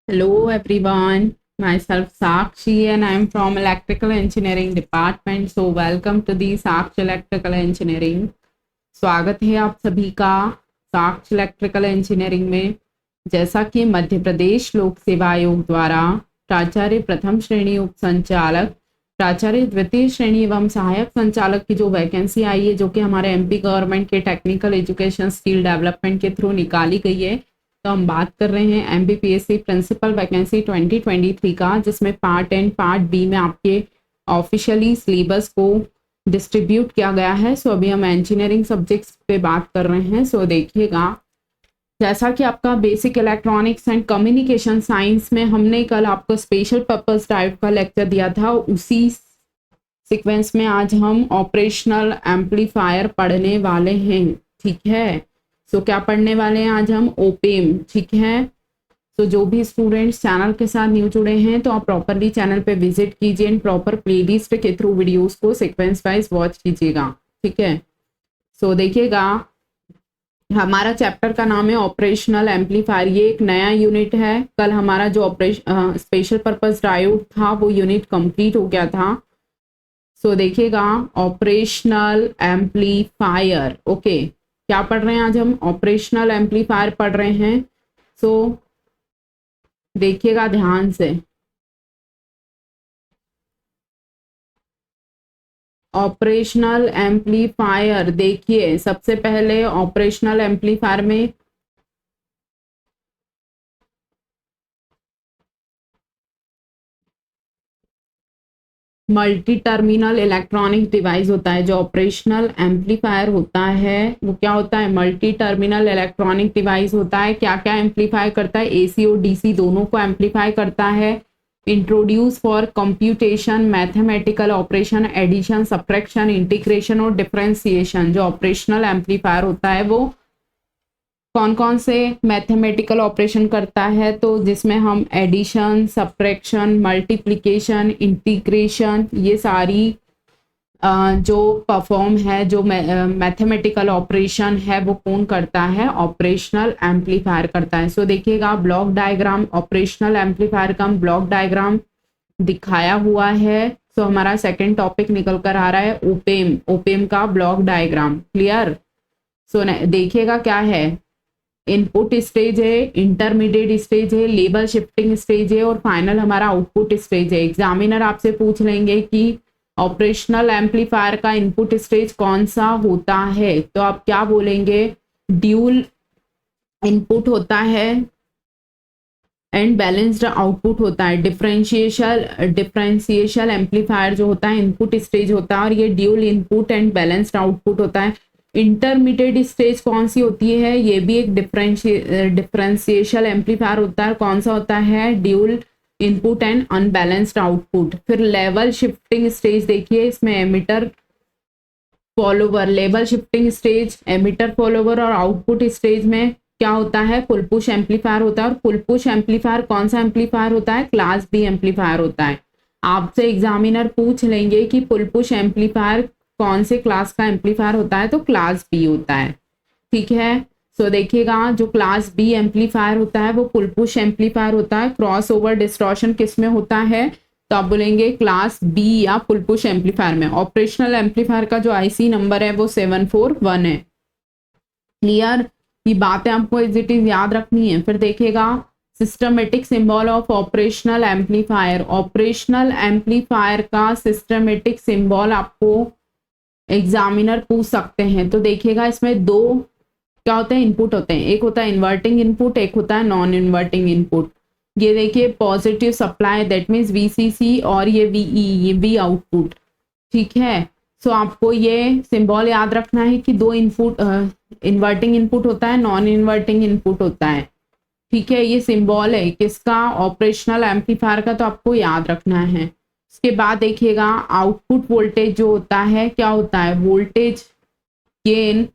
Hello everyone, myself Sakshi and I am from Electrical Engineering Department. So welcome to the Sakshi Electrical Engineering. स्वागत है आप सभी का साक्ष्य इलेक्ट्रिकल इंजीनियरिंग में। जैसा कि मध्य प्रदेश लोक सेवा आयोग द्वारा प्राचार्य प्रथम श्रेणी उप संचालक, प्राचार्य द्वितीय श्रेणी एवं सहायक संचालक की जो वैकेंसी आई है, जो कि हमारे एमपी गवर्नमेंट के टेक्निकल एजुकेशन स्किल डेवलपमेंट के थ्रू निकाली गई है, तो हम बात कर रहे हैं एमपीपीएससी प्रिंसिपल वैकेंसी 2023 का, जिसमें पार्ट एंड पार्ट बी में आपके ऑफिशियली सिलेबस को डिस्ट्रीब्यूट किया गया है। सो अभी हम इंजीनियरिंग सब्जेक्ट्स पे बात कर रहे हैं। सो देखिएगा, जैसा कि आपका basic electronics and communication science में हमने कल आपको स्पेशल पर्पस ड्राइव का लेक्चर दिया था, उसी सीक्वेंस में आज हम ऑपरेशनल एम्पलीफायर पढ़ने वाले हैं। ठीक है, सो क्या पढ़ने वाले हैं आज हम? ओपेम। ठीक है, तो जो भी स्टूडेंट्स चैनल के साथ न्यू जुड़े हैं तो आप प्रॉपरली चैनल पे विजिट कीजिए एंड प्रॉपर प्लेलिस्ट के थ्रू वीडियोस को सीक्वेंस वाइज वॉच कीजिएगा। ठीक है, सो देखिएगा, हमारा चैप्टर का नाम है ऑपरेशनल एम्पलीफायर। ये एक नया यूनिट है। कल हमारा जो स्पेशल पर्पस डायोड था वो यूनिट कंप्लीट हो गया था। सो देखिएगा, ऑपरेशनल एम्पलीफायर। ओके, क्या पढ़ रहे हैं आज हम? ऑपरेशनल एम्पलीफायर पढ़ रहे हैं। सो देखिएगा ध्यान से, ऑपरेशनल एम्पलीफायर। देखिए, सबसे पहले ऑपरेशनल एम्पलीफायर में मल्टी टर्मिनल इलेक्ट्रॉनिक डिवाइस होता है। जो ऑपरेशनल एम्पलीफायर होता है वो क्या होता है? मल्टी टर्मिनल इलेक्ट्रॉनिक डिवाइस होता है। क्या क्या एम्पलीफाई करता है? एसी और डीसी दोनों को एम्पलीफाई करता है। Introduce for computation, mathematical operation, addition, subtraction, integration और डिफरेंशिएशन। जो ऑपरेशनल एम्पलीफायर होता है वो कौन कौन से मैथमेटिकल ऑपरेशन करता है? तो जिसमें हम एडिशन, सब्ट्रैक्शन, मल्टीप्लिकेशन, इंटीग्रेशन, ये सारी जो परफॉर्म है, जो मैथमेटिकल ऑपरेशन है वो कौन करता है? ऑपरेशनल एम्पलीफायर करता है। सो देखिएगा, ब्लॉक डायग्राम, ऑपरेशनल एम्पलीफायर का ब्लॉक डायग्राम दिखाया हुआ है। सो हमारा सेकंड टॉपिक निकल कर आ रहा है ओपेम। ओपेम का ब्लॉक डायग्राम क्लियर? सो देखिएगा क्या है, इनपुट स्टेज है, इंटरमीडिएट स्टेज है, लेवल शिफ्टिंग स्टेज है और फाइनल हमारा आउटपुट स्टेज है। एग्जामिनर आपसे पूछ लेंगे कि ऑपरेशनल एम्पलीफायर का इनपुट स्टेज कौन सा होता है, तो आप क्या बोलेंगे? ड्यूल इनपुट होता है एंड बैलेंस्ड आउटपुट होता है। डिफरेंशियल एम्पलीफायर जो होता है इनपुट स्टेज होता है और ये dual input and balanced output होता है। इंटरमीडिएट स्टेज कौन सी होती है? ये भी एक डिफरेंशियल एम्पलीफायर होता है। कौन सा होता है? Dual input and unbalanced output. फिर लेवल शिफ्टिंग स्टेज देखिए, इसमें emitter follower, level shifting stage, emitter follower और आउटपुट स्टेज में क्या होता है? फुल पुश एम्पलीफायर होता है। और फुल पुश एम्पलीफायर कौन सा एम्पलीफायर होता है? क्लास बी एम्पलीफायर होता है। आपसे एग्जामिनर पूछ लेंगे कि फुल पुश एम्पलीफायर कौन से क्लास का एम्पलीफायर होता है, तो क्लास बी होता है। ठीक है, सो देखिएगा, जो क्लास बी एम्पलीफायर होता है वो फुल पुश एम्पलीफायर होता है। क्रॉस ओवर डिस्टॉर्शन किस में होता है? तो आप बोलेंगे क्लास बी या फुल पुश एम्पलीफायर में। ऑपरेशनल एम्पलीफायर का जो आईसी नंबर है वो 741 है। क्लियर? ये बातें आपको एज इट इज याद रखनी है। फिर देखिएगा, systematic symbol of operational amplifier. Operational amplifier का सिस्टमेटिक सिंबल आपको एग्जामिनर पूछ सकते हैं। तो देखिएगा, इसमें दो क्या होते हैं? इनपुट होते हैं। एक होता है इन्वर्टिंग इनपुट, एक होता है नॉन इन्वर्टिंग इनपुट। ये देखिए, positive supply that means VCC और ये वीई, ये वी आउटपुट। ठीक है, सो आपको ये सिंबल याद रखना है कि दो इनपुट, इन्वर्टिंग इनपुट होता है, नॉन इन्वर्टिंग इनपुट होता है। ठीक है, ये सिंबल है किसका? ऑपरेशनल एम्पलीफायर का, तो आपको याद रखना है। उसके बाद देखिएगा, आउटपुट वोल्टेज जो होता है क्या होता है? Voltage gain,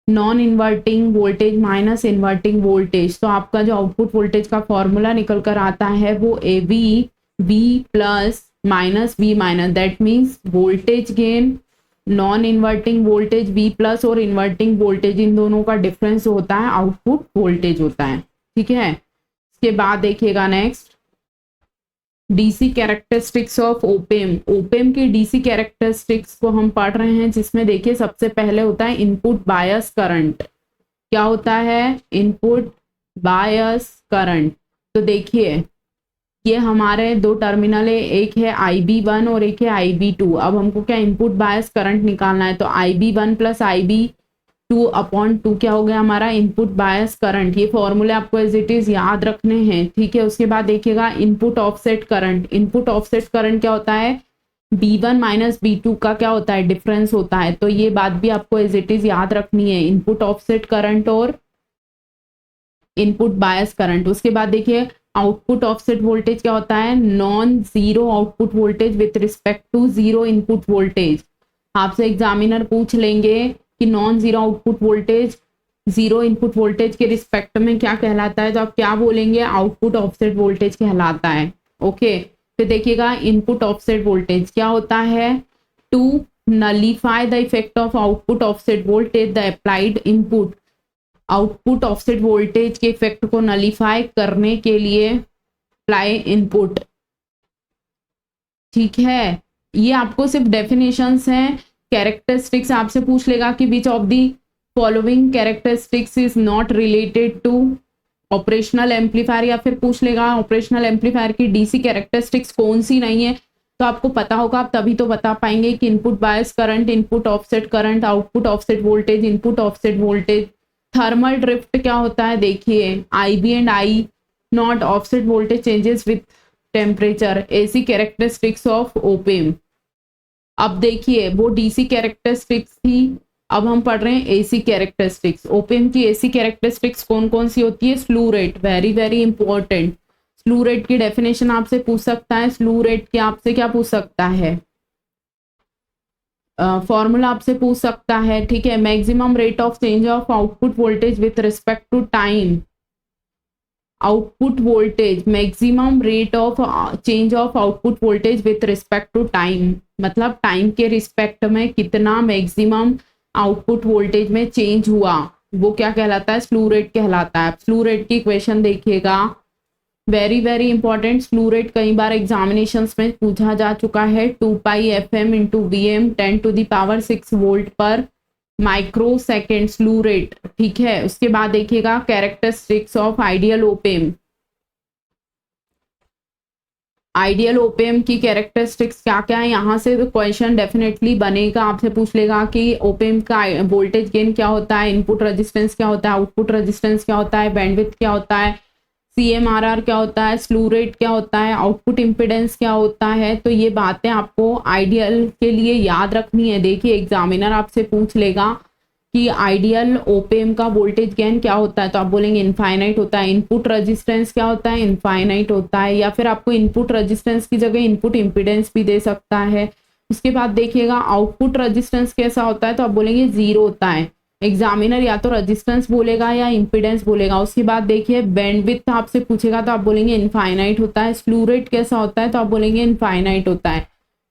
non inverting voltage minus inverting voltage. तो आपका जो आउटपुट वोल्टेज का फॉर्मूला निकल कर आता है वो A V plus minus V minus, that means voltage gain, non inverting voltage V plus और इन्वर्टिंग वोल्टेज, इन दोनों का डिफरेंस होता है आउटपुट वोल्टेज होता है। ठीक है, इसके बाद देखिएगा next DC characteristics of op-amp. Op-amp की डीसी कैरेक्टरिस्टिक्स को हम पढ़ रहे हैं, जिसमें देखिए सबसे पहले होता है इनपुट बायस करंट। क्या होता है? Input bias current. तो देखिए ये हमारे दो टर्मिनल है, एक है IB1 और एक है IB2। अब हमको क्या इनपुट बायस करंट निकालना है, तो IB1 प्लस IB2 अपॉन 2 क्या हो गया हमारा इनपुट बायस करंट। ये फॉर्मूले आपको एज इट इज याद रखने हैं, ठीक है। उसके बाद देखिएगा input offset current. Input offset current क्या होता है? B1 माइनस B2 का क्या होता है? डिफरेंस होता है। तो ये बात भी आपको एज इट इज याद रखनी है, इनपुट ऑफसेट करंट और इनपुट बायस करंट। उसके बाद देखिए आउटपुट ऑफसेट वोल्टेज क्या होता है? Non zero output voltage with respect to zero input voltage. आपसे एग्जामिनर पूछ लेंगे कि non zero output voltage zero input voltage के रिस्पेक्ट में क्या कहलाता है, तो आप क्या बोलेंगे? आउटपुट ऑफसेट वोल्टेज कहलाता है। ओके, फिर देखिएगा इनपुट ऑफसेट वोल्टेज क्या होता है? To nullify the effect of output offset voltage the applied input. Output offset voltage के इफेक्ट को नलीफाई करने के लिए अप्लाई इनपुट, ठीक है। ये आपको सिर्फ डेफिनेशंस हैं। कैरेक्टरिस्टिक्स आपसे पूछ लेगा कि which of the following characteristics is not related to operational amplifier, या फिर पूछ लेगा ऑपरेशनल एम्पलीफायर की डीसी कैरेक्टरिस्टिक्स कौन सी नहीं है। तो आपको पता होगा, आप तभी तो बता पाएंगे कि input bias current, input offset current, output offset voltage, input offset voltage. Thermal drift क्या होता है? देखिए IB and I not offset voltage changes with temperature. AC characteristics of op-amp. अब देखिए वो डीसी कैरेक्टरिस्टिक्स थी, अब हम पढ़ रहे हैं एसी कैरेक्टरिस्टिक्स। ओपेम की एसी कैरेक्टरिस्टिक्स कौन कौन सी होती है? Slew rate, very very important. Slew rate की डेफिनेशन आपसे पूछ सकता है। स्लू रेट की आपसे क्या पूछ सकता है? फॉर्मूला आपसे पूछ सकता है, ठीक है। Maximum rate of change of output voltage with respect to time. Output voltage, maximum rate of change of output voltage with respect to time, मतलब टाइम के रिस्पेक्ट में कितना मैक्सिमम आउटपुट वोल्टेज में चेंज हुआ, वो क्या कहलाता है? स्लू रेट कहलाता है। स्लू रेट की इक्वेशन देखिएगा, very very important. Slew rate कई बार एग्जामिनेशंस में पूछा जा चुका है। 2πfm इंटू VM 10⁶ वोल्ट पर माइक्रो सेकेंड स्लू रेट, ठीक है। उसके बाद देखिएगा characteristics of ideal op-amp. Ideal op-amp की कैरेक्टरिस्टिक्स क्या क्या है, यहाँ से तो क्वेश्चन डेफिनेटली बनेगा। आपसे पूछ लेगा कि ओपेम का वोल्टेज गेन क्या होता है, इनपुट रेजिस्टेंस क्या होता है, आउटपुट रेजिस्टेंस क्या होता है, बैंडविड्थ क्या होता है, CMRR क्या होता है, स्लू रेट क्या होता है, आउटपुट इम्पिडेंस क्या होता है। तो ये बातें आपको आइडियल के लिए याद रखनी है। देखिए एग्जामिनर आपसे पूछ लेगा कि आइडियल ओपेम का वोल्टेज गेन क्या होता है, तो आप बोलेंगे इनफाइनाइट होता है। इनपुट रेजिस्टेंस क्या होता है? इनफाइनाइट होता है। या फिर आपको इनपुट रेजिस्टेंस की जगह इनपुट इम्पिडेंस भी दे सकता है। उसके बाद देखिएगा आउटपुट रेजिस्टेंस कैसा होता है, तो आप बोलेंगे जीरो होता है। एग्जामिनर या तो रेजिस्टेंस बोलेगा या इम्पिडेंस बोलेगा। उसके बाद देखिए बैंडविड्थ आपसे पूछेगा तो आप बोलेंगे इनफाइनाइट होता है। स्लू रेट कैसा होता है, तो आप बोलेंगे इनफाइनाइट होता है।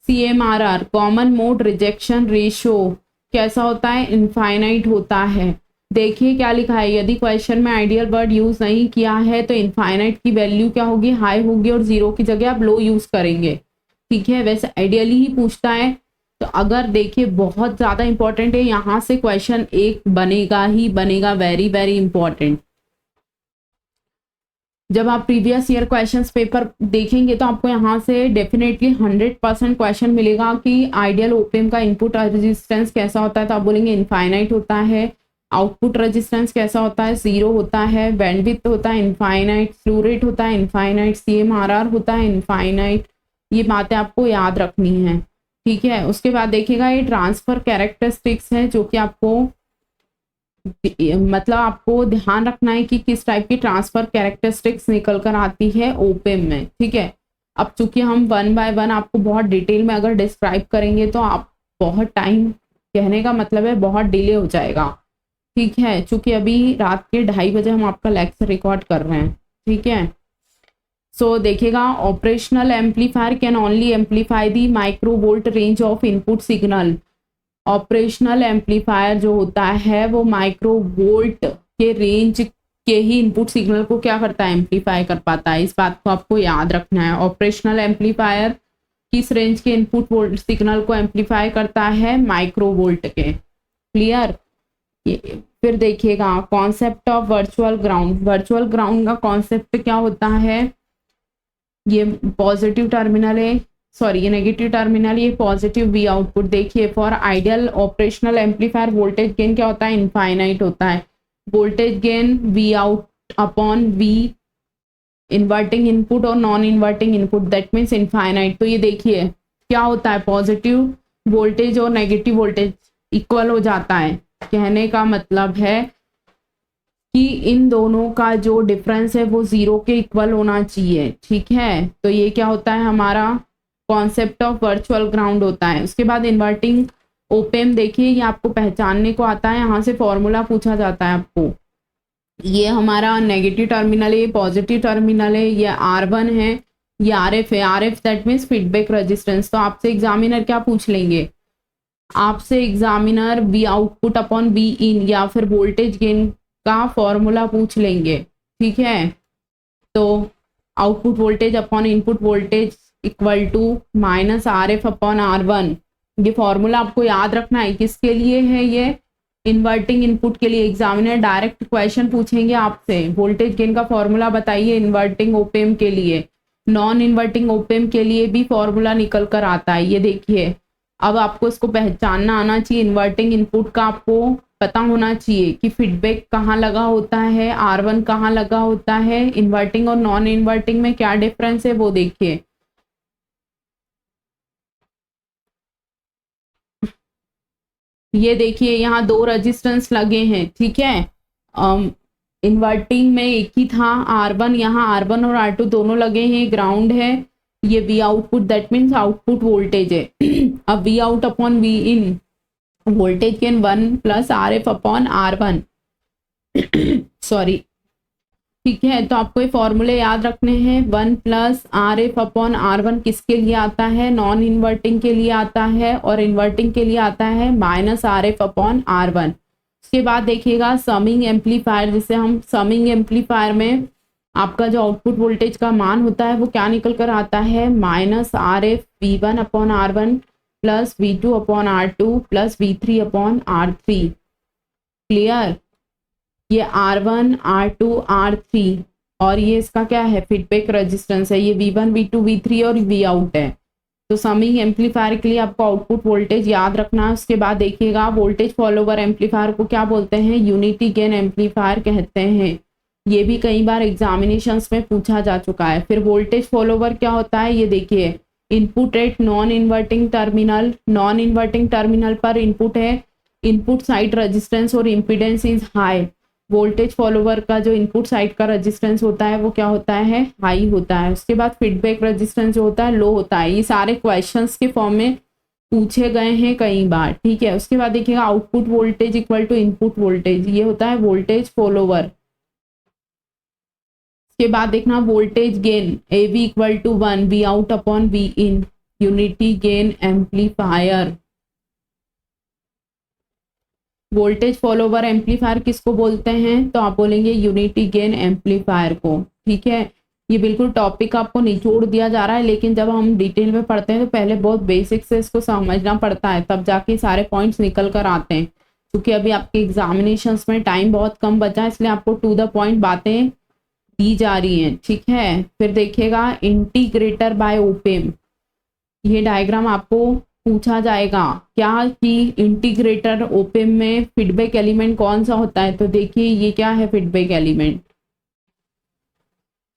CMRR common mode rejection ratio कैसा होता है? इनफाइनाइट होता है। देखिए क्या लिखा है, यदि क्वेश्चन में आइडियल वर्ड यूज नहीं किया है तो इनफाइनाइट की वैल्यू क्या होगी? हाई होगी, और जीरो की जगह आप लो यूज करेंगे, ठीक है। वैसे आइडियली ही पूछता है, तो अगर देखिए बहुत ज़्यादा इंपॉर्टेंट है, यहाँ से क्वेश्चन एक बनेगा ही बनेगा, वेरी वेरी इंपॉर्टेंट। जब आप प्रीवियस ईयर क्वेश्चंस पेपर देखेंगे तो आपको यहाँ से डेफिनेटली 100% क्वेश्चन मिलेगा कि आइडियल ओपेम का इनपुट रेजिस्टेंस कैसा होता है, तो आप बोलेंगे इनफाइनाइट होता है। आउटपुट रेजिस्टेंस कैसा होता है? जीरो होता है। बैंडविड्थ होता है इनफाइनाइट। स्लू रेट होता है इनफाइनाइट। CMRR होता है इनफाइनाइट। ये बातें आपको याद रखनी है, ठीक है। उसके बाद देखिएगा ये ट्रांसफर कैरेक्टरिस्टिक्स है, जो कि आपको मतलब आपको ध्यान रखना है कि किस टाइप की ट्रांसफर कैरेक्टरिस्टिक्स निकल कर आती है ओपेम में, ठीक है। अब चूंकि हम 1 बाय 1 आपको बहुत डिटेल में अगर डिस्क्राइब करेंगे तो आप बहुत टाइम, कहने का मतलब है बहुत डिले हो जाएगा, ठीक है। चूंकि अभी रात के 2:30 बजे हम आपका लेक्चर रिकॉर्ड कर रहे हैं, ठीक है। सो देखिएगा operational amplifier can only amplify the microvolt range of input signal. Operational amplifier जो होता है वो माइक्रोवोल्ट के रेंज ही इनपुट सिग्नल को क्या करता है, एम्पलीफाई कर पाता है। इस बात को आपको याद रखना है। ऑपरेशनल एम्पलीफायर किस रेंज के इनपुट वोल्ट सिग्नल को एम्पलीफाई करता है, माइक्रोवोल्ट के। क्लियर। फिर देखिएगा concept of virtual ground. Virtual ground का कॉन्सेप्ट क्या होता है, ये पॉजिटिव टर्मिनल है, सॉरी ये नेगेटिव टर्मिनल, ये पॉजिटिव वी आउटपुट। देखिए for ideal operational amplifier voltage gain क्या होता है, इनफाइनाइट होता है। Voltage gain V out upon V inverting input और non inverting input, that means infinite. तो ये देखिए क्या होता है, पॉजिटिव वोल्टेज और नेगेटिव वोल्टेज इक्वल हो जाता है। कहने का मतलब है कि इन दोनों का जो डिफरेंस है वो जीरो के इक्वल होना चाहिए। ठीक है, तो ये क्या होता है, हमारा कॉन्सेप्ट ऑफ वर्चुअल ग्राउंड होता है। उसके बाद इन्वर्टिंग ओपेम, देखिए ये आपको पहचानने को आता है, यहाँ से फॉर्मूला पूछा जाता है आपको। ये हमारा नेगेटिव टर्मिनल है, ये पॉजिटिव टर्मिनल है, ये R1 है, ये RF है। RF that means feedback resistance. तो आपसे एग्जामिनर क्या पूछ लेंगे, आपसे examiner V output upon V in या फिर वोल्टेज गेन का फॉर्मूला पूछ लेंगे। ठीक है, तो output voltage upon input voltage equal to minus RF upon R1। ये फॉर्मूला आपको याद रखना है। किसके लिए है ये, इन्वर्टिंग इनपुट के लिए। एग्जामिनर डायरेक्ट क्वेश्चन पूछेंगे आपसे, वोल्टेज गेन का फॉर्मूला बताइए इन्वर्टिंग ओपेम के लिए। नॉन इन्वर्टिंग ओपेम के लिए भी फॉर्मूला निकल कर आता है। ये देखिए, अब आपको इसको पहचानना आना चाहिए। इन्वर्टिंग इनपुट का आपको पता होना चाहिए कि फीडबैक कहाँ लगा होता है, R1 कहाँ लगा होता है, इन्वर्टिंग और नॉन इन्वर्टिंग में क्या डिफरेंस है वो देखिए। ये देखिए यहाँ दो रेजिस्टेंस लगे हैं। ठीक है, इन्वर्टिंग में एक ही था R1, यहाँ R1 और R2 दोनों लगे हैं, ग्राउंड है। ये V output that means output voltage है। अब V out upon V in, voltage gain 1 plus RF upon R1 sorry. ठीक है, तो आपको ये फॉर्मूले याद रखने हैं। 1 प्लस RF अपॉन R1 किसके लिए आता है, नॉन इन्वर्टिंग के लिए आता है, और इन्वर्टिंग के लिए आता है माइनस RF अपॉन R1। उसके बाद देखिएगा समिंग एम्पलीफायर, जिसे हम समिंग एम्पलीफायर में आपका जो आउटपुट वोल्टेज का मान होता है वो क्या निकल कर आता है, minus RF V1 upon R1 plus V2 upon R2 plus V3 upon R3। Clear, ये R1 R2 R3 और ये इसका क्या है, फीडबैक रेजिस्टेंस है। ये V1 V2 V3 और V आउट है। तो समिंग एम्पलीफायर के लिए आपको आउटपुट वोल्टेज याद रखना है। उसके बाद देखिएगा वोल्टेज फॉलोवर एम्पलीफायर को क्या बोलते हैं, यूनिटी गेन एम्पलीफायर कहते हैं। ये भी कई बार एग्जामिनेशंस में पूछा जा चुका है। फिर वोल्टेज फॉलोवर क्या होता है, ये देखिए input at non inverting terminal, non inverting terminal पर इनपुट है, इनपुट साइड रेजिस्टेंस और impedance is high. Voltage follower का जो इनपुट साइड का रेजिस्टेंस होता है वो क्या होता है, हाई होता है। उसके बाद फीडबैक रेजिस्टेंस जो होता है लो होता है। ये सारे क्वेश्चंस के फॉर्म में पूछे गए हैं कई बार। ठीक है, उसके बाद देखिएगा output voltage equal to input voltage, ये होता है वोल्टेज फॉलोवर। उसके बाद देखना voltage gain AB equal to 1 V out upon V in, unity gain amplifier. Voltage follower amplifier किसको बोलते हैं, तो आप बोलेंगे यूनिटी गेन एम्पलीफायर को। ठीक है, ये बिल्कुल टॉपिक आपको निचोड़ दिया जा रहा है, लेकिन जब हम डिटेल में पढ़ते हैं तो पहले बहुत बेसिक से इसको समझना पड़ता है, तब जाके सारे पॉइंट्स निकल कर आते हैं। क्योंकि अभी आपके एग्जामिनेशंस में टाइम बहुत कम बचा है, इसलिए आपको टू द पॉइंट बातें दी जा रही हैं। ठीक है, फिर देखिएगा इंटीग्रेटर बाय ओपेम, ये डायग्राम आपको पूछा जाएगा क्या कि इंटीग्रेटर ओपेम में फीडबैक एलिमेंट कौन सा होता है। तो देखिए ये क्या है, फीडबैक एलिमेंट,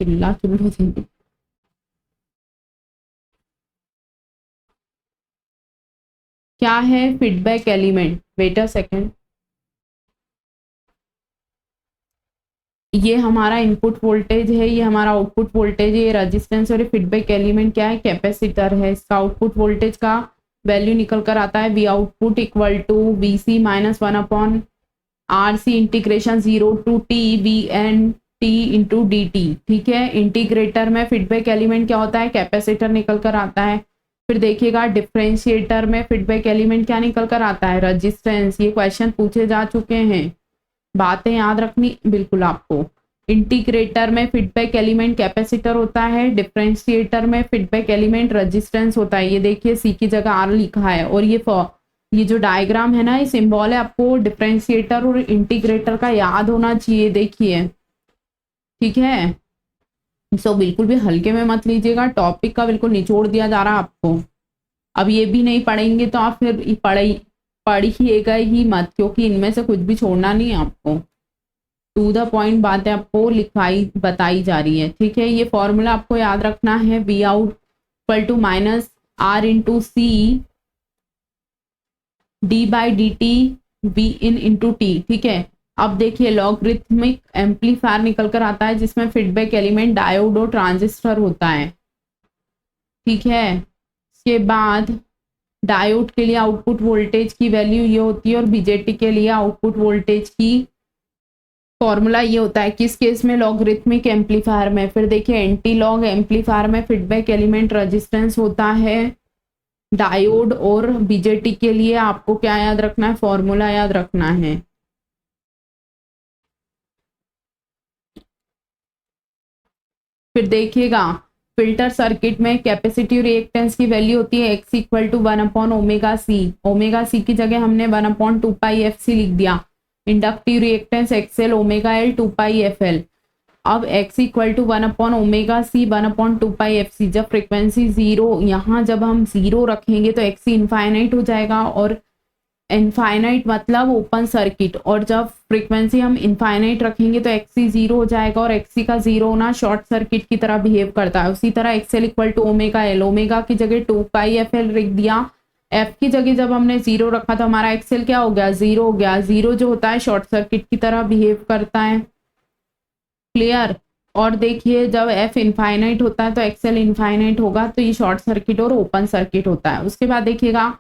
चिल्ला चिल्लो क्या है feedback element, wait a second. ये हमारा इनपुट वोल्टेज है, ये हमारा आउटपुट वोल्टेज है, ये रेजिस्टेंस और ये फीडबैक एलिमेंट क्या है, कैपेसिटर है। इसका आउटपुट वोल्टेज का वैल्यू निकल कर आता है V output equal to VC minus 1 upon RC integration 0 to T VN T into DT। ठीक है, इंटीग्रेटर में फीडबैक एलिमेंट क्या होता है, कैपेसिटर निकल कर आता है। फिर देखिएगा डिफरेंशिएटर में फीडबैक एलिमेंट क्या निकल कर आता है, रेजिस्टेंस। ये क्वेश्चन पूछे जा चुके हैं, बातें याद रखनी बिल्कुल आपको। इंटीग्रेटर में फीडबैक एलिमेंट कैपेसिटर होता है, डिफरेंशिएटर में फीडबैक एलिमेंट रेजिस्टेंस होता है। ये देखिए सी की जगह आर लिखा है, और ये जो डायग्राम है ना, ये सिंबल है, आपको डिफरेंशिएटर और इंटीग्रेटर का याद होना चाहिए। देखिए ठीक है, सो बिल्कुल भी हल्के में मत लीजिएगा, टॉपिक का बिल्कुल निचोड़ दिया जा रहा है आपको। अब ये भी नहीं पढ़ेंगे तो आप फिर पढ़िएगा ही मत, क्योंकि इनमें से कुछ भी छोड़ना नहीं है आपको। टू द पॉइंट बातें आपको बताई जा रही है, ठीक है। ये फॉर्मूला आपको याद रखना है, V out equal to minus R into C D by D T V in into T, ठीक है। अब देखिए लॉगरिथमिक एम्पलीफायर निकल कर आता है जिसमें फीडबैक एलिमेंट डायोड और ट्रांजिस्टर होता है, ठीक है। इसके बाद डायोड के लिए आउटपुट वोल्टेज की वैल्यू ये होती है, और बीजेटी के लिए आउटपुट वोल्टेज की फॉर्मूला ये होता है। किस केस में? लॉगरिथमिक एम्पलीफायर में। फिर देखिए एंटी लॉग एम्पलीफायर में फीडबैक एलिमेंट रेजिस्टेंस होता है डायोड, और बीजेटी के लिए आपको क्या याद रखना है? फॉर्मूला याद रखना है। फिर देखिएगा फिल्टर सर्किट में कैपेसिटिव रिएक्टेंस की वैल्यू होती है एक्स इक्वल टू 1/ओमेगा सी। ओमेगा सी की जगह हमने 1/2πfc लिख दिया। Inductive reactance XL omega L 2πfl। अब x इक्वल टू 1/ओमेगा सी 1/2πfc। जब फ्रीक्वेंसी जीरो, यहाँ जब हम जीरो रखेंगे तो एक्सी इनफाइनाइट हो जाएगा, और इनफाइनाइट मतलब ओपन सर्किट, और जब फ्रीक्वेंसी हम इनफाइनाइट रखेंगे तो एक्सी जीरो हो जाएगा, और एक्सी का जीरो होना शॉर्ट सर्किट की तरह बिहेव करता है। उसी तरह XL equal to omega L, omega की जगह 2πfl लिख दिया। एफ की जगह जब हमने जीरो रखा तो हमारा एक्सएल क्या हो गया? जीरो हो गया। जीरो जो होता है शॉर्ट सर्किट की तरह बिहेव करता है, क्लियर। और देखिए जब एफ इनफाइनाइट होता है तो एक्सएल इनफाइनाइट होगा, तो ये शॉर्ट सर्किट और ओपन सर्किट होता है। उसके बाद देखिएगा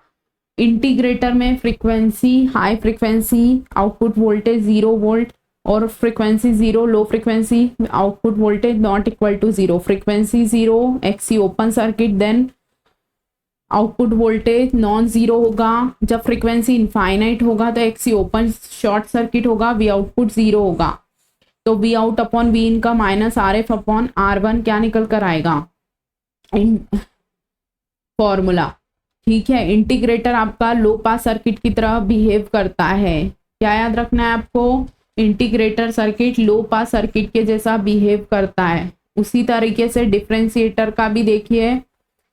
इंटीग्रेटर में frequency high frequency output voltage 0 volt, और frequency 0 low frequency output voltage not equal to 0। Frequency 0 XC open circuit, then output voltage non zero होगा। जब फ्रीक्वेंसी इनफाइनाइट होगा तो एक्सी ओपन शॉर्ट सर्किट होगा, वी आउटपुट 0 होगा। तो V out upon V in का minus R F upon are one क्या निकल कर आएगा? फॉर्मूला, ठीक है। इंटीग्रेटर आपका लो पास सर्किट की तरह बिहेव करता है। क्या याद रखना है आपको? इंटीग्रेटर सर्किट लो पास सर्किट के जैसा बिहेव करता है। उसी तरीके से डिफरेंशिएटर का भी देखिए,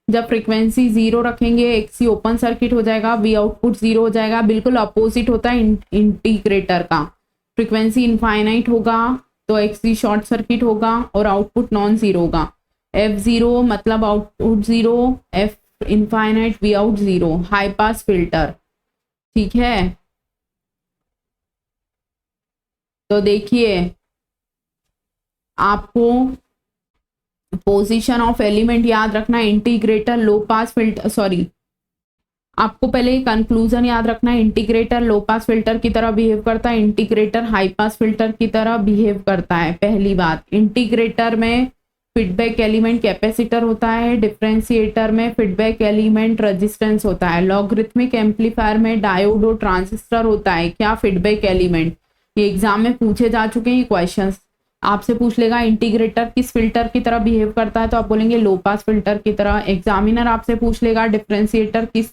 जब फ्रीक्वेंसी 0 रखेंगे एक्सी ओपन सर्किट हो जाएगा, वी आउटपुट 0 हो जाएगा। बिल्कुल अपोजिट होता है इंटीग्रेटर का। फ्रीक्वेंसी इनफाइनाइट होगा तो एक्सी शॉर्ट सर्किट होगा और आउटपुट नॉन जीरो होगा। F0 मतलब output 0, F infinite V out 0। High pass filter, ठीक है। तो देखिए आपको पोजीशन ऑफ एलिमेंट याद रखना है। इंटीग्रेटर लो पास फिल्टर, सॉरी, आपको पहले कंक्लूजन याद रखना है। इंटीग्रेटर लो पास फिल्टर की तरह बिहेव करता है, इंटीग्रेटर हाई पास फिल्टर की तरह बिहेव करता है। पहली बात, इंटीग्रेटर में फीडबैक एलिमेंट कैपेसिटर होता है, डिफरेंशिएटर में फीडबैक एलिमेंट रेजिस्टेंस होता है। लॉगरिथमिक एम्पलीफायर में डायोड और ट्रांजिस्टर होता है। क्या? Feedback element. ये एग्जाम में पूछे जा चुके हैं क्वेश्चंस। आपसे पूछ लेगा इंटीग्रेटर किस फिल्टर की तरह बिहेव करता है, तो आप बोलेंगे लो पास फिल्टर की तरह। एग्जामिनर आपसे पूछ लेगा डिफरेंशिएटर किस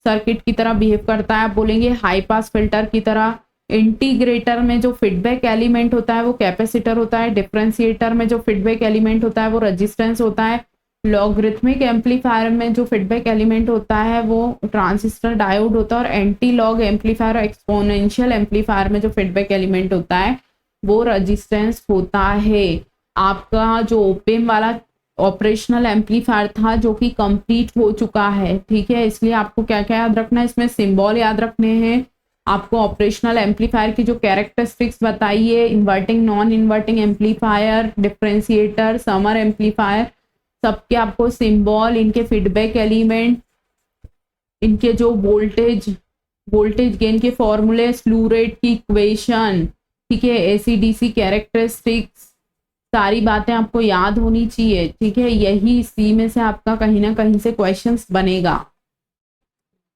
सर्किट की तरह बिहेव करता है, आप बोलेंगे हाई पास फिल्टर की तरह। इंटीग्रेटर में जो फीडबैक एलिमेंट होता है वो कैपेसिटर होता है, डिफरेंशिएटर में जो फीडबैक एलिमेंट होता है वो रेजिस्टेंस होता है, लॉगरिथमिक एम्पलीफायर में जो फीडबैक एलिमेंट होता है वो ट्रांजिस्टर डायोड होता है, और anti log amplifier exponential amplifier में जो फीडबैक एलिमेंट होता है वो रेजिस्टेंस होता है। आपका जो ओपेम वाला ऑपरेशनल एम्पलीफायर था जो कि कंप्लीट हो चुका है, ठीक है। इसलिए आपको क्या क्या याद रखना है, इसमें सिंबल याद रखने हैं। आपको ऑपरेशनल एम्पलीफायर की जो कैरेक्टरिस्टिक्स बताइए, inverting non inverting amplifier, differentiator, summer amplifier, सबके आपको सिंबल, इनके फीडबैक एलिमेंट, इनके जो वोल्टेज गेन के फॉर्मूले, स्लू रेट की इक्वेशन, ठीक है, एसीडीसी कैरेक्टरिस्टिक्स, सारी बातें आपको याद होनी चाहिए, ठीक है। यही इसी में से आपका कहीं ना कहीं से क्वेश्चंस बनेगा,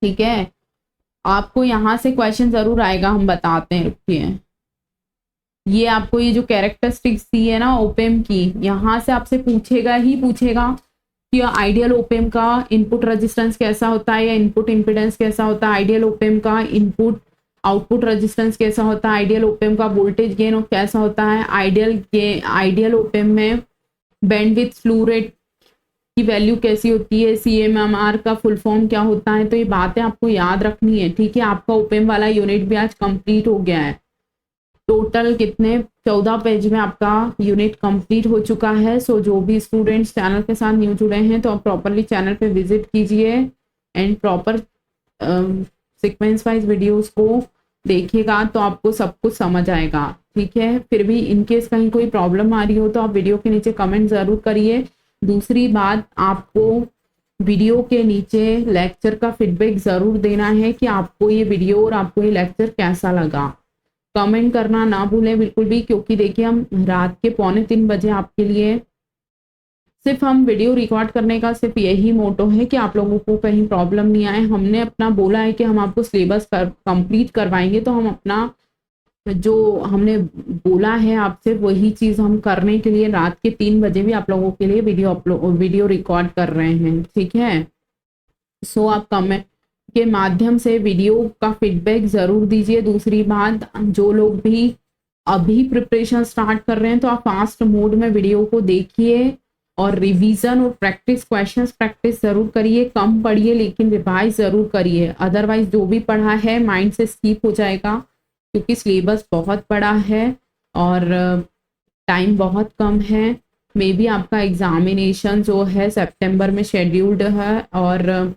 ठीक है। आपको यहाँ से क्वेश्चन जरूर आएगा, हम बताते हैं, रुकिए। ये आपको ये जो कैरेक्टरिस्टिक्स दी है ना ओपेम की, यहाँ से आपसे पूछेगा ही पूछेगा कि आइडियल ओपेम का इनपुट रेजिस्टेंस कैसा होता है या इनपुट इम्पिडेंस कैसा होता है, आइडियल ओपेम का इनपुट आउटपुट रेजिस्टेंस कैसा होता है, आइडियल ओपेम का वोल्टेज गेन कैसा होता है, आइडियल ओपेम में बैंडविड्थ स्लू रेट की वैल्यू कैसी होती है, CMMR का फुल फॉर्म क्या होता है। तो ये बातें आपको याद रखनी है, ठीक है। आपका ओपेम वाला यूनिट भी आज कंप्लीट हो गया है। टोटल कितने 14 पेज में आपका यूनिट कंप्लीट हो चुका है। सो जो भी स्टूडेंट्स चैनल के साथ न्यू जुड़े हैं तो आप प्रॉपरली चैनल पे विजिट कीजिए and proper sequence wise videos को देखिएगा तो आपको सब कुछ समझ आएगा, ठीक है। फिर भी इनकेस कहीं कोई प्रॉब्लम आ रही हो तो आप वीडियो के नीचे कमेंट ज़रूर करिए। दूसरी बात, आपको वीडियो के नीचे लेक्चर का फीडबैक ज़रूर देना है कि आपको ये वीडियो और आपको ये लेक्चर कैसा लगा। कमेंट करना ना भूलें बिल्कुल भी, क्योंकि देखिए हम रात के 2:45 बजे आपके लिए सिर्फ हम वीडियो रिकॉर्ड करने का सिर्फ यही मोटो है कि आप लोगों को कहीं प्रॉब्लम नहीं आए। हमने अपना बोला है कि हम आपको सिलेबस कंप्लीट करवाएंगे, तो हम अपना जो हमने बोला है आपसे वही चीज़ हम करने के लिए रात के 3 बजे भी आप लोगों के लिए वीडियो रिकॉर्ड कर रहे हैं, ठीक है। सो आप कमेंट के माध्यम से वीडियो का फीडबैक ज़रूर दीजिए। दूसरी बात, जो लोग भी अभी प्रिपरेशन स्टार्ट कर रहे हैं तो आप फास्ट मोड में वीडियो को देखिए और रिवीजन और प्रैक्टिस क्वेश्चंस प्रैक्टिस ज़रूर करिए। कम पढ़िए लेकिन रिवाइज ज़रूर करिए, अदरवाइज जो भी पढ़ा है माइंड से स्किप हो जाएगा, क्योंकि सिलेबस बहुत बड़ा है और टाइम बहुत कम है। मे बी आपका एग्जामिनेशन जो है सितंबर में शेड्यूल्ड है और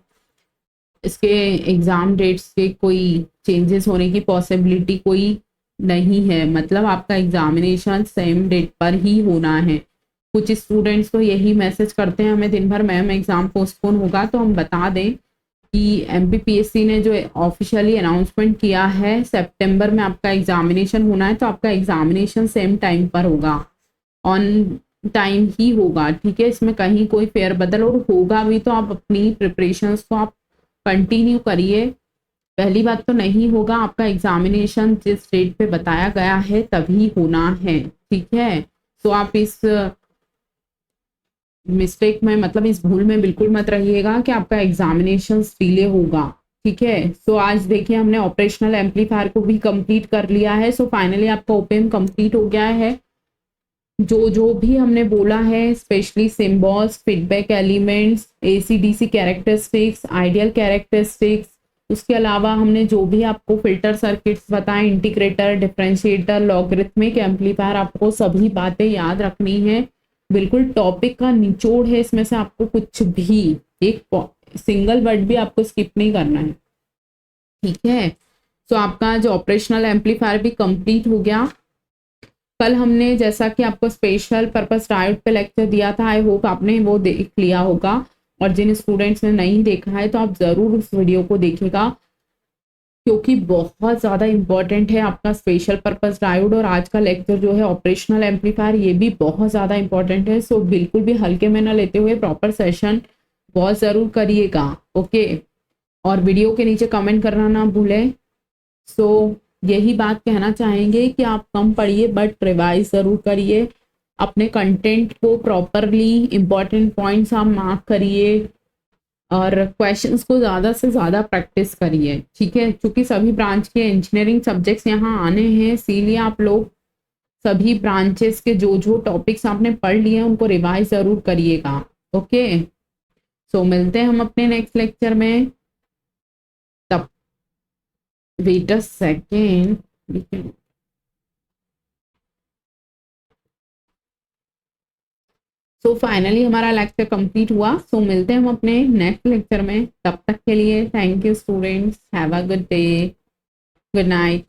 इसके एग्ज़ाम डेट्स के कोई चेंजेस होने की पॉसिबिलिटी कोई नहीं है, मतलब आपका एग्जामिनेशन सेम डेट पर ही होना है। कुछ स्टूडेंट्स तो यही मैसेज करते हैं हमें दिन भर मैम एग्ज़ाम पोस्टपोन होगा, तो हम बता दें कि MPPSC ने जो ऑफिशियली अनाउंसमेंट किया है सितंबर में आपका एग्जामिनेशन होना है, तो आपका एग्जामिनेशन सेम टाइम पर होगा, ऑन टाइम ही होगा, ठीक है। इसमें कहीं कोई फेरबदल और होगा भी तो आप अपनी प्रिपरेशंस को आप कंटिन्यू करिए। पहली बात तो नहीं होगा, आपका एग्जामिनेशन जिस डेट पे बताया गया है तभी होना है, ठीक है। तो आप इस मिस्टेक में, मतलब इस भूल में बिल्कुल मत रहिएगा कि आपका एग्जामिनेशन डिले होगा, ठीक है। सो आज देखिए हमने ऑपरेशनल एम्पलीफायर को भी कंप्लीट कर लिया है। सो फाइनली आपका ओपेम कंप्लीट हो गया है। जो भी हमने बोला है, specially symbols, feedback elements, AC/DC characteristics, ideal characteristics, उसके अलावा हमने जो भी आपको फिल्टर सर्किट्स बताए, इंटीग्रेटर, डिफरेंशिएटर, लॉगरिथमिक एम्पलीफायर, आपको सभी बातें याद रखनी है। बिल्कुल टॉपिक का निचोड़ है, इसमें से आपको कुछ भी एक सिंगल वर्ड भी आपको स्किप नहीं करना है, ठीक है। तो आपका जो ऑपरेशनल एम्पलीफायर भी कंप्लीट हो गया। कल हमने जैसा कि आपको स्पेशल पर्पस डायोड पे लेक्चर दिया था, आई होप आपने वो देख लिया होगा, और जिन स्टूडेंट्स ने नहीं देखा है तो आप ज़रूर उस वीडियो को देखिएगा, क्योंकि बहुत ज़्यादा इम्पॉर्टेंट है आपका स्पेशल पर्पस डायोड। और आज का लेक्चर जो है ऑपरेशनल एम्पलीफायर, ये भी बहुत ज़्यादा इम्पॉर्टेंट है। सो बिल्कुल भी हल्के में ना लेते हुए प्रॉपर सेशन बहुत ज़रूर करिएगा, ओके। और वीडियो के नीचे कमेंट करना ना भूलें। सो यही बात कहना चाहेंगे कि आप कम पढ़िए बट रिवाइज ज़रूर करिए, अपने कंटेंट को प्रॉपरली इम्पॉर्टेंट पॉइंट्स आप मार्क करिए और क्वेश्चंस को ज़्यादा से ज़्यादा प्रैक्टिस करिए, ठीक है। क्योंकि सभी ब्रांच के इंजीनियरिंग सब्जेक्ट्स यहाँ आने हैं, इसीलिए आप लोग सभी ब्रांचेस के जो टॉपिक्स आपने पढ़ लिए हैं उनको रिवाइज ज़रूर करिएगा, ओके। सो मिलते हैं हम अपने नेक्स्ट लेक्चर में, तब wait a second. So finally हमारा लेक्चर कंप्लीट हुआ। सो मिलते हैं हम अपने नेक्स्ट लेक्चर में, तब तक के लिए thank you students, have a good day, good night.